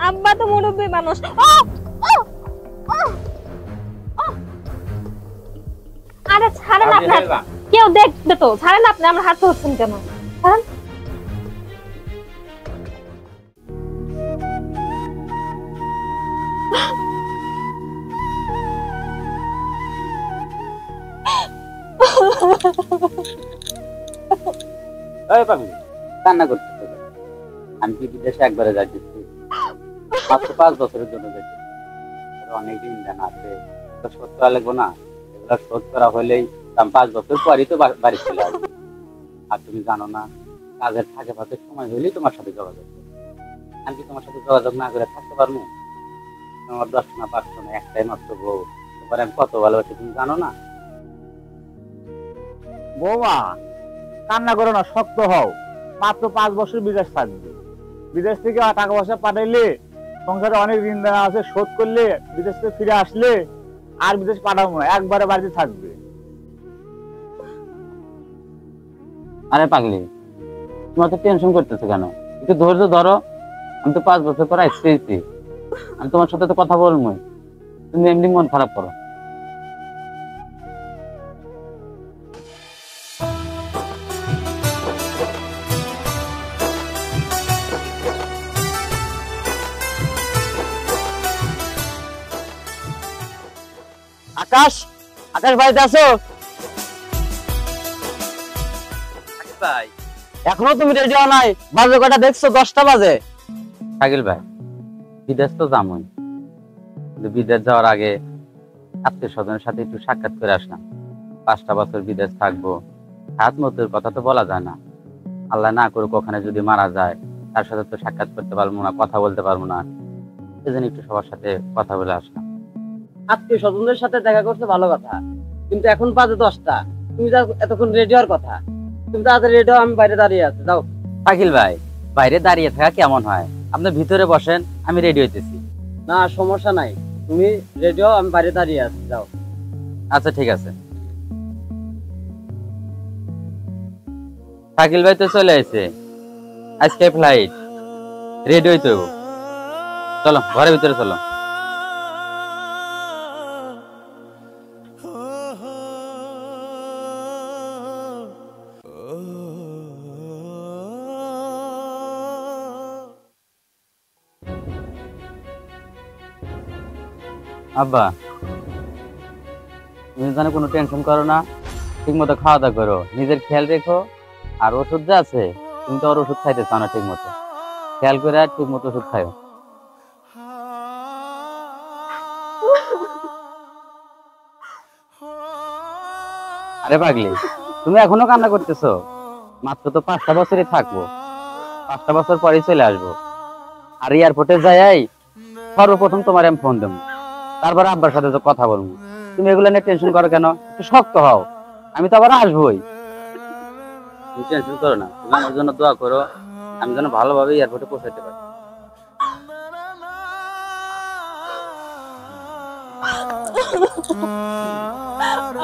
আব্বা তো মুরব্বী মানুষ। আরে ছাড়েন আপনার, কেউ দেখবে তো, ছাড়েন আপনি, আমার হাত ধরছেন কেন? ছাড়েন। কান্না করতেছে, আমি কি বিদেশে একবারে যাইতেছি, মাত্র 5 বছরের জন্য যাইতেছি, অনেক দিন জানা আছে, শোধ করা লাগবো না, এগুলো শোধ করা হলেই 5 বছর পরই তো বাড়ি চলে আসবে। আর তুমি জানো না, কাজের ফাঁকে ফাঁকে সময় হইলেই তোমার সাথে যোগাযোগ করবে। আমি কি তোমার সাথে যোগাযোগ না করে থাকতে পারবো? তোমার 10 না 5 না একটাই মাত্র বউ, তোমার আমি কত ভালোবাসি তুমি জানো না? বৌমা কান্না করো না, শক্ত হও। মাত্র 5 বছর বিদেশ থাকবে, বিদেশ থেকে টাকা পয়সা পাঠাইলে সংসারে অনেক ঋণ দেওয়া আছে, শোধ করলে বিদেশ থেকে ফিরে আসলে আর বিদেশ পাঠাবো না, একবারে বাড়িতে থাকবে। আরে পাগলি, তোমার তো টেনশন করতেছো কেন? একটু ধৈর্য ধরো, আমি তো 5 বছর পর আসতেছি, আমি তোমার সাথে তো কথা বলবো, তুমি এমনি মন খারাপ করো। আকাশ, আকাশ বাড়িতে আছো? ভাই এখনো তুমি রেডি হও নাই? বাজে কটা দেখছো? 10টা বাজে। শাকিল ভাই, বিদেশ তো যাবোই, কিন্তু বিদেশ যাওয়ার আগে আত্মীয় স্বজনের সাথে একটু সাক্ষাৎ করে আসলাম। 5টা বছর বিদেশ থাকবো, হাত মতের কথা তো বলা যায় না, আল্লাহ না করুক ওখানে যদি মারা যায়, তার সাথে তো সাক্ষাৎ করতে পারবো না, কথা বলতে পারবো না, সেজন্য একটু সবার সাথে কথা বলে আসলাম। আত্মীয় স্বজনদের সাথে দেখা করতে ভালো কথা, কিন্তু এখন বাজে 10টা, তুমি যা এতক্ষণ রেডি হওয়ার কথা, তুমি তাড়াতাড়ি রেডি হও, আমি বাইরে দাঁড়িয়ে আছি। যাও। শাকিল ভাই, বাইরে দাঁড়িয়ে থাকা কেমন হয়? আপনি ভিতরে বসেন, আমি রেডি হইতেছি। না সমস্যা নাই, তুমি রেডি হও, আমি বাইরে দাঁড়িয়ে আছি। যাও। আচ্ছা ঠিক আছে। শাকিল ভাই তো চলে আসছে, আজকে ফ্লাইট, রেডি হইতে হইব। চলো ঘরের ভিতরে চলো। আব্বা, তুমি জানো কোনো টেনশন করো না, ঠিক মতো খাওয়া দাওয়া করো, নিজের খেয়াল রেখো। আর ওষুধ যা আছে, তুমি তো আর ওষুধ খাইতে চাও না, ঠিক মতো খেয়াল করে আর ঠিক মতো ওষুধ খাও। আরে পাগলি, তুমি এখনো কান্না করতেছো? মাত্র তো 5টা বছরই থাকবো, 5টা বছর পরেই চলে আসবো। আর এয়ারপোর্টে যাই সর্বপ্রথম তোমার আমি ফোন দেবো, তারপরে আব্বার সাথে তো কথা বলবো। তুমি এগুলো নিয়ে টেনশন করো কেন? একটু শক্ত হও, আমি তো আবার আসবোই। তুমি টেনশন করো না, তুমি আমার জন্য দোয়া করো, আমি যেন ভালোভাবে এয়ারপোর্টে পৌঁছাতে পারি।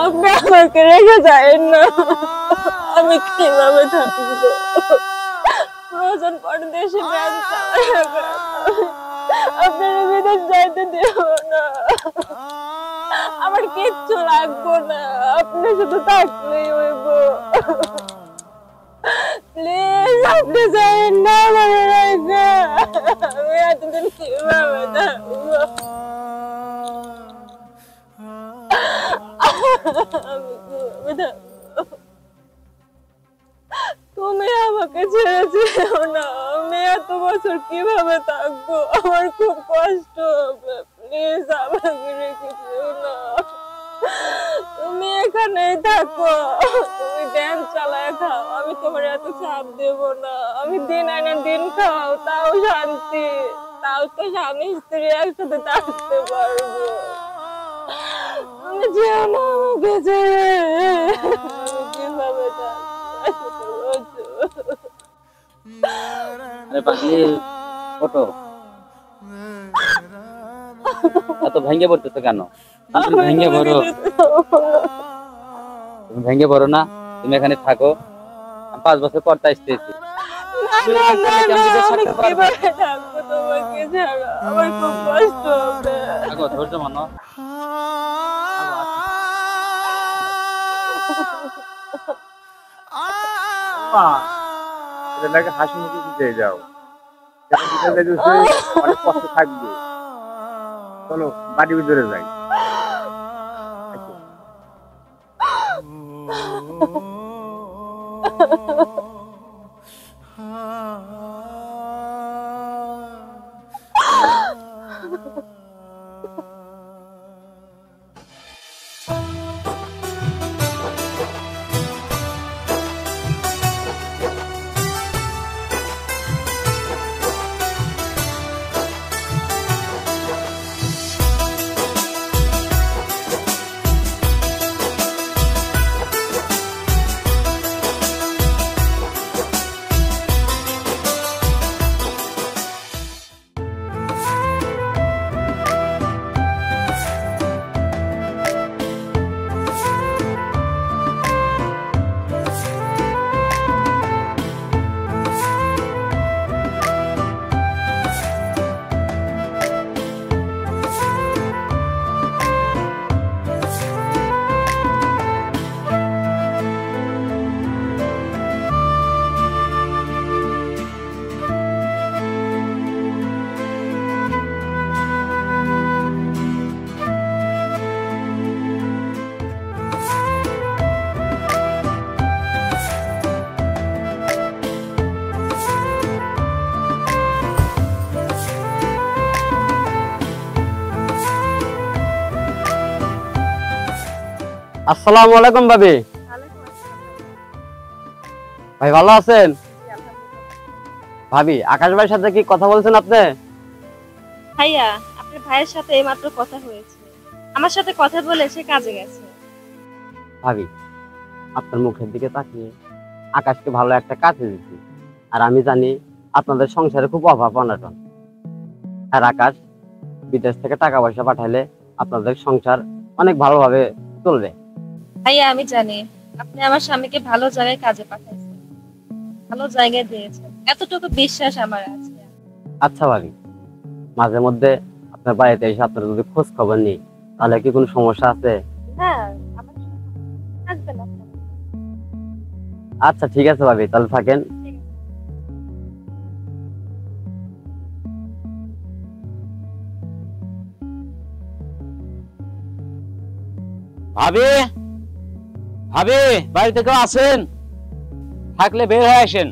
আপনি আমাকে রেখে যাবেন না, আমি কিভাবে থাকবো? প্রয়োজন পড়ে দেশে ব্যাংক চালাই, আপনার বিদেশ যাইতে দেব না, আমার কিচ্ছু লাগবো না, আপনি শুধু থাকলেই হইব। প্লিজ আপনি যাবেন না আমার রেখে, আমি এতদিন কিভাবে থাকবো? তুমি আমাকে ছেড়ে যেও না, আমি এত বছর কিভাবে থাকবো, আমার খুব কষ্ট হবে, প্লিজ আমাকে রেখে যেও না, তুমি এখানেই থাকো, তুমি ড্যাম চালায় খাও, আমি তোমার এত চাপ দেব না, আমি দিন আনে দিন খাও, তাও শান্তি, তাও তো স্বামী স্ত্রী একসাথে থাকতে পারবো। আমি যেও না আমাকে ছেড়ে, আমি কিভাবে থাকবো? আরে পাগলি, ওঠো, এত ভেঙে পড়তেছো কেন? তুমি ভেঙে পড়ো, তুমি ভেঙে পড়ো না, তুমি এখানে থাকো, আমি 5 বছর পর আসতেছি। আমি কিভাবে থাকবো তোমাকে ছাড়া? আমার খুব কষ্ট হবে। ধৈর্য মানো। এটাকে হাসি মুখে দিতে যাও, অনেক কষ্ট থাকবে। চলো বাড়ির ভিতরে যাই। আসসালামু আলাইকুম ভাবি। ভাই ভালো আছেন? ভাবি আকাশ ভাইয়ের সাথে কি কথা বলছেন আপনি? ভাইয়া, আপনার ভাইয়ের সাথে এইমাত্র কথা হয়েছে। আমার সাথে কথা বলে সে কাজে গেছে। ভাবি আপনার মুখের দিকে তাকিয়ে আকাশকে ভালো একটা কাজে দিচ্ছি, আর আমি জানি আপনাদের সংসারে খুব অভাব অনটন। আর আকাশ বিদেশ থেকে টাকা পয়সা পাঠাইলে আপনাদের সংসার অনেক ভালোভাবে চলবে। ভাইয়া, আমি জানি আপনি আমার স্বামীকে ভালো জায়গায় কাজে পাঠাইছেন, ভালো জায়গায় দিয়েছেন, এতটুকু বিশ্বাস আমার আছে। আচ্ছা ভাবি, মাঝে মধ্যে আপনার বাড়িতে এসে আপনার যদি খোঁজ খবর নিই তাহলে কি কোনো সমস্যা আছে? হ্যাঁ, আমার আসবেন আপনি। আচ্ছা ঠিক আছে ভাবি, তাহলে থাকেন। ভাবি, ভাবি বাড়িতে কেউ আছেন? থাকলে বের হয়ে আসেন।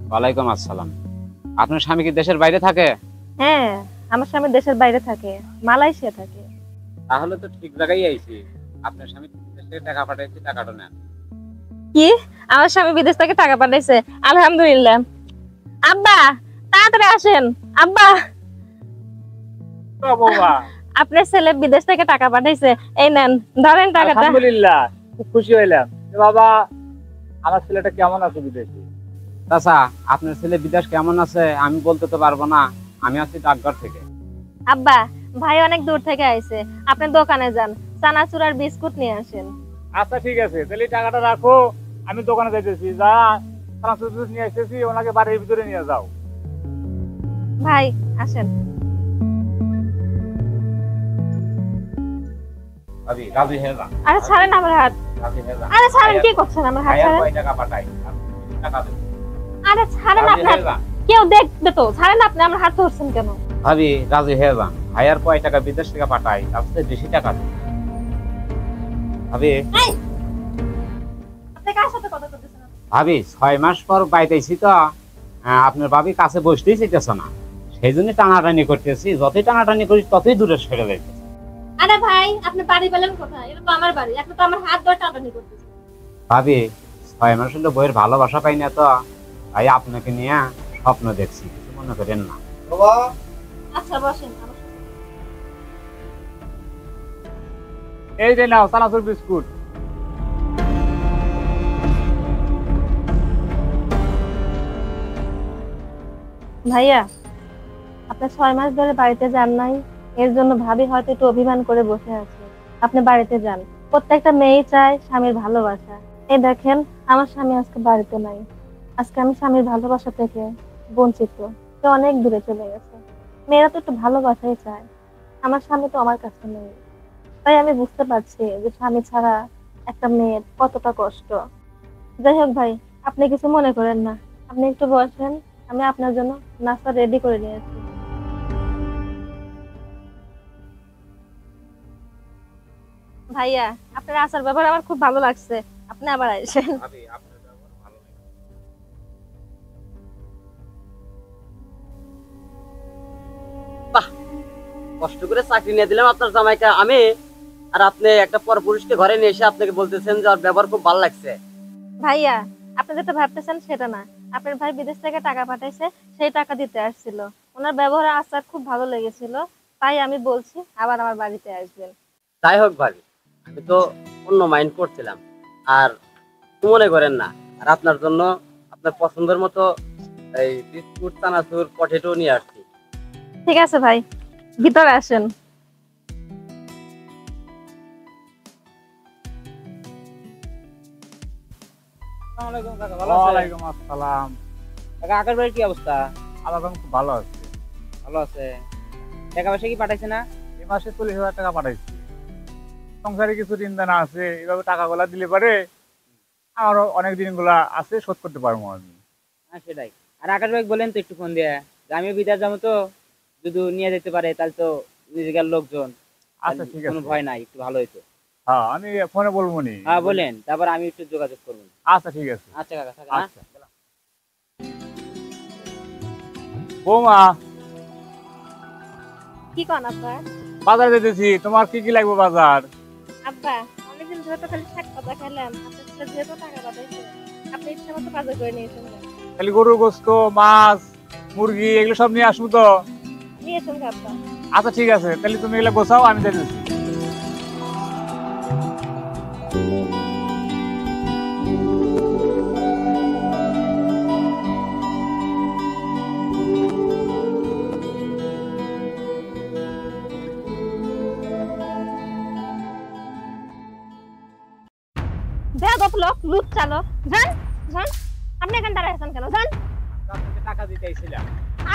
ওয়ালাইকুম আসসালাম। আপনার স্বামী কি দেশের বাইরে থাকে? হ্যাঁ, আমার স্বামী দেশের বাইরে থাকে, মালয়েশিয়া থাকে। তাহলে তো ঠিক জায়গায় আইছি। আপনার স্বামী বিদেশ থেকে টাকা পাঠাইছে, টাকাটা নেন। কি? আমার স্বামী বিদেশ থেকে টাকা পাঠাইছে? আলহামদুলিল্লাহ। আব্বা তাড়াতাড়ি আসেন। আব্বা, আপনার ছেলে বিদেশ থেকে টাকা পাঠাইছে, এই নেন, ধরেন টাকাটা। আলহামদুলিল্লাহ, খুব খুশি হইলাম। বাবা, আমার ছেলেটা কেমন আছে বিদেশে? চাচা, আপনার ছেলে বিদেশ কেমন আছে আমি বলতে তো পারবো না, আমি আছি ডাকঘর থেকে। আব্বা, ভাই অনেক দূর থেকে আইছে, আপনি দোকানে যান, চানাচুর আর বিস্কুট নিয়ে আসেন। আচ্ছা ঠিক আছে, তাহলে টাকাটা রাখো, আমি দোকানে যাইতেছি। যা ট্রান্সফার নিয়ে আসতেছি, ওনাকে বাড়ির ভিতরে নিয়ে যাও। ভাই আসেন। ভাবি রাজি হয়ে যান। আরে ছাড়েন আমার হাত। রাজি হয়ে যান। আরে ছাড়েন, কি করছেন আমার হাত? ভাইয়া ছাড়েন। কয় টাকা পাঠাই? টাকা দেব। আরে ছাড়েন, রাজি আপনার হয়ে যান। কেউ দেখবে তো। ছাড়েন, আপনি আমার হাত ধরছেন কেন? ভাবি রাজি হয়ে যান। ভাইয়ার কয় টাকা বিদেশ থেকে পাঠাই, তার চেয়ে বেশি টাকা দেব। ভাবি, আপনি কার সাথে কথা বলতেছেন? ভাবি 6 মাস পর বাইতেছি তো, আপনার ভাবি কাছে বসতেই চাইতেছে না, সেই জন্য টানাটানি করতেছি। যতই টানাটানি করি ততই দূরে সরে যাইতেছে। আরে ভাই, আপনি বাড়ি পেলেন কোথায়? এটা তো আমার বাড়ি, আপনি তো আমার হাত ধরে টানাটানি করতেছেন। ভাবি 6 মাস হলো বইয়ের ভালোবাসা পাই না তো, ভাই আপনাকে নিয়ে স্বপ্ন দেখছি, কিছু মনে করেন না। আচ্ছা বসেন। এই যে নাও চানাচুর বিস্কুট। ভাইয়া, আপনি 6 মাস ধরে বাড়িতে যান নাই, এর জন্য ভাবি হয়তো একটু অভিমান করে বসে আছে। আপনি বাড়িতে যান। প্রত্যেকটা মেয়ে চায় স্বামীর ভালোবাসা। এই দেখেন, আমার স্বামী আজকে বাড়িতে নাই। আজকে আমি স্বামীর ভালোবাসা থেকে বঞ্চিত। সে অনেক দূরে চলে গেছে। মেয়েরা তো একটু ভালোবাসাই চায়। আমার স্বামী তো আমার কাছে নেই। তাই আমি বুঝতে পারছি যে স্বামী ছাড়া একটা মেয়ের কতটা কষ্ট। যাই হোক ভাই, আপনি কিছু মনে করেন না, আপনি একটু বসেন, আমি আপনার জন্য নাস্তা রেডি করে নিয়েছি। ভাইয়া, আপনার আচার ব্যবহার আমার খুব ভালো লাগছে, আপনি আবার আসেন। ভাবি আপনার ব্যবহার ভালো লাগে। কষ্ট করে চাকরি নিয়ে দিলাম আপনার জামাইকে আমি, আর আপনি একটা পরপুরুষকে ঘরে নিয়ে এসে আপনাকে বলতেছেন যে ওর ব্যবহার খুব ভালো লাগছে। ভাইয়া, আপনি যেটা ভাবতেছেন সেটা না। আপনার ভাই বিদেশ থেকে টাকা পাঠাইছে, সেই টাকা দিতে আসছিল। ওনার ব্যবহার আচার খুব ভালো লেগেছিল, তাই আমি বলছি আবার আমার বাড়িতে আসবেন। যাই হোক ভাবি, আমি তো অন্য মাইন্ড করছিলাম, আর মনে করেন না। আর আপনার জন্য আপনার পছন্দের মতো এই বিস্কুট, চানাচুর, পটেটো নিয়ে আসছি। ঠিক আছে ভাই, ভিতরে আসেন। আসসালামু আলাইকুম কাকা, ভালো আছেন? ওয়ালাইকুম আসসালাম। কাকা, আকাশ ভাইয়ের কি অবস্থা? আমার এখন খুব ভালো আছে। ভালো আছে। টাকা পয়সা কি পাঠাইছে না? এই মাসে 40,000 টাকা পাঠাইছি। সংসারে কিছু ঋণ দেনা আছে, এইভাবে টাকাগুলা দিলে পারে আমারও অনেক দিনগুলা আছে, শোধ করতে পারবো আমি। হ্যাঁ সেটাই। আর আকাশ ভাই বলেন তো একটু ফোন দিয়ে যে আমিও বিদেশ যাবো, তো যদি নিয়ে যেতে পারে তাহলে তো নিজেকার লোকজন, আচ্ছা ঠিক কোনো আছে। ভয় নাই, একটু ভালো হইতো। হ্যাঁ, আমি ফোনে বলবো নি। হ্যাঁ বলেন, তারপর আমি একটু যোগাযোগ করবো। আচ্ছা ঠিক আছে। আচ্ছা কাকা, থাকেন, হ্যাঁ? আচ্ছা। বৌমা, কি কন আব্বা? বাজার যেতেছি, তোমার কি কি লাগবে বাজার? আব্বা, অনেকদিন ধরে তো খালি শাক পাতা খেলাম, আপনার ছেলে যেহেতু টাকা পাঠাইছে, আপনি ইচ্ছা মতো বাজার করে নিয়েছেন। খালি গরুর গোস্ত, মাছ, মুরগি এগুলো সব নিয়ে আসবো তো? নিয়েছেন আব্বা। আচ্ছা ঠিক আছে, তাহলে তুমি এগুলো গোছাও, আমি যেতেছি। বেয়াদব লোক, লুট চালক, যান যান। আপনি এখানে দাঁড়ায় আছেন কেন? যান। আপনাকে টাকা দিতে আইছিলাম।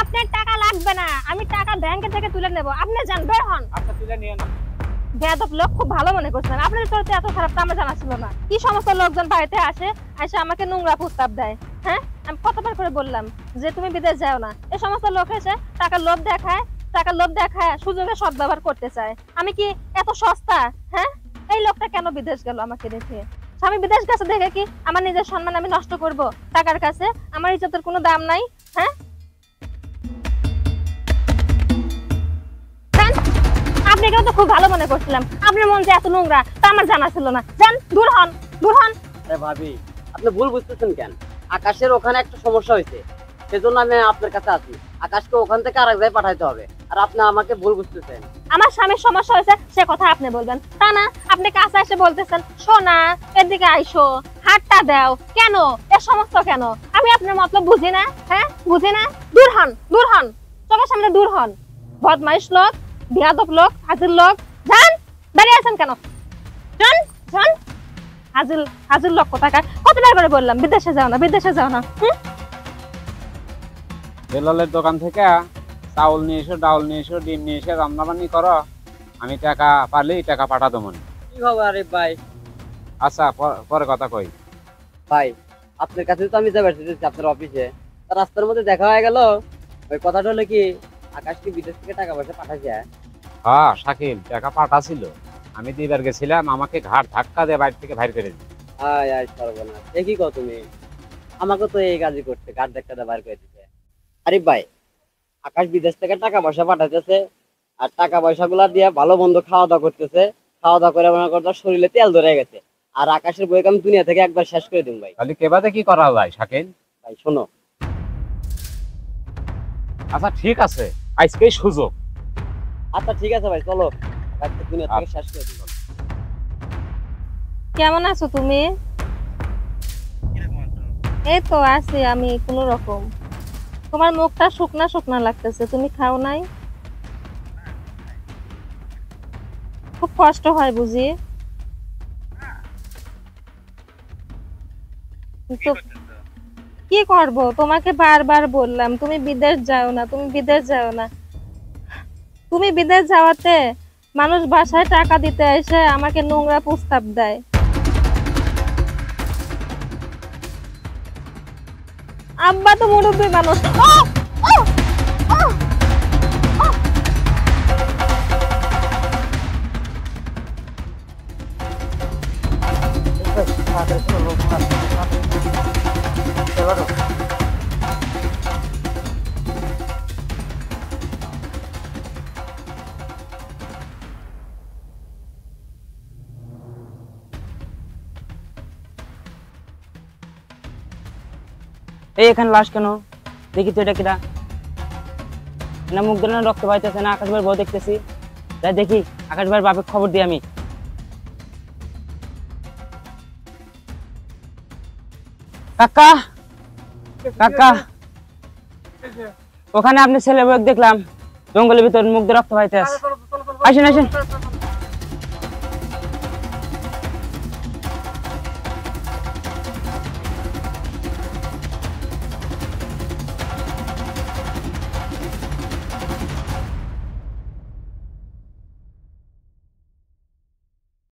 আপনার টাকা লাগবে না, আমি টাকা ব্যাংকে থেকে তুলে নেব। আপনি যান, বের হন। আচ্ছা তুলে নিয়ে না। বেয়াদব লোক, খুব ভালো মনে করছেন। আপনার চরিত্র এত খারাপ তো আমার জানা ছিল না। কি সমস্ত লোকজন বাড়িতে আসে, এসে আমাকে নোংরা প্রস্তাব দেয়। হ্যাঁ, আমি কতবার করে বললাম যে তুমি বিদেশ যাও না। এই সমস্ত লোক এসে টাকার লোভ দেখায়, টাকার লোভ দেখায় সুযোগে সদ্ব্যবহার করতে চায়। আমি কি এত সস্তা? হ্যাঁ, এই লোকটা কেন বিদেশ গেল আমাকে রেখে? স্বামী বিদেশ গেছে দেখে কি আমার নিজের সম্মান আমি নষ্ট করব টাকার কাছে? আমার ইজ্জতের কোনো দাম নাই? হ্যাঁ, আপনি এগুলো তো খুব ভালো মনে করছিলাম। আপনার মন যে এত নোংরা তা আমার জানা ছিল না। যান, দূর হন, দূর হন। আরে ভাবি, আপনি ভুল বুঝতেছেন কেন? আকাশের ওখানে একটা সমস্যা হয়েছে, সেজন্য আমি আপনার কাছে আছি। আকাশকে ওখান থেকে আরেক জায়গায় পাঠাইতে হবে, আর আপনি আমাকে ভুল বুঝতেছেন। আমার স্বামীর সমস্যা হয়েছে সে কথা আপনি বলবেন, তা না আপনি কাছে এসে বলতেছেন সোনা এদিকে আইসো, হাতটা দাও। কেন এ সমস্ত কেন? আমি আপনার মতলব বুঝি না। হ্যাঁ, বুঝি না। দূর হন, দূর হন, চোখের সামনে দূর হন। বদমাইশ লোক, বিয়াদব লোক, হাজির লোক। যান, দাঁড়িয়ে আছেন কেন? যান যান। হাজির হাজির লোক কোথাকার। কতবার করে বললাম বিদেশে যাও না, বিদেশে যাও না। বেলালের দোকান থেকে চাউল নিয়ে এসো, ডাউল নিয়ে এসো, ডিম নিয়ে এসে রান্নাবান্নি করো, আমি টাকা পারলেই টাকা পাঠা দেবো। কি খবর আরে ভাই? আচ্ছা পরে কথা কই। ভাই, আপনার কাছে তো আমি যাবার চেয়েছি আপনার অফিসে, তা রাস্তার মধ্যে দেখা হয়ে গেল। ওই কথাটা হলো কি, আকাশ কি বিদেশ থেকে টাকা পয়সা পাঠাইছে? হ্যাঁ শাকিল, টাকা পাঠাছিল, আমি দিবার গেছিলাম, আমাকে ঘাট ধাক্কা দিয়ে বাড়ি থেকে বাইর করে দিল। আয় আয় সর্বনাশ, এ কি কও তুমি? আমাকে তো এই কাজই করতে গাড় ধাক্কা দিয়ে বার করে দিতে। আরে ভাই, আকাশ বিদেশ থেকে টাকা পয়সা পাঠাইতেছে, আর টাকা পয়সা গুলা দিয়ে ভালো মন্দ খাওয়া দাওয়া করতেছে। খাওয়া দাওয়া করে মনে করতে শরীরে তেল ধরে গেছে। আর আকাশের বইকে আমি দুনিয়া থেকে একবার শেষ করে দিন ভাই। তাহলে কেবাতে কি করা যায় শাকিল? ভাই শোনো। আচ্ছা ঠিক আছে, আজকেই সুযোগ। আচ্ছা ঠিক আছে ভাই, চলো আকাশকে দুনিয়া থেকে শেষ করে দিন। কেমন আছো তুমি? এই তো আছি আমি কোন রকম। তোমার মুখটা শুকনা শুকনা লাগতেছে, তুমি খাও নাই? খুব কষ্ট হয় বুঝি? কি করব, তোমাকে বারবার বললাম তুমি বিদেশ যাও না, তুমি বিদেশ যাও না। তুমি বিদেশ যাওয়াতে মানুষ বাসায় টাকা দিতে এসে আমাকে নোংরা প্রস্তাব দেয়। আব্বা তো মুরব্বী মানুষ। এই এখানে লাশ কেন? দেখি তো এটা কিরা। না মুখ দিলে রক্ত পাইতেছে না, আকাশ ভাইয়ের বউ দেখতেছি। তাই দেখি আকাশ ভাইয়ের বাপে খবর দিই আমি। কাকা কাকা, ওখানে আপনি ছেলে বউ দেখলাম জঙ্গলের ভিতর মুখ দিয়ে রক্ত পাইতে আছে। আসেন আসেন।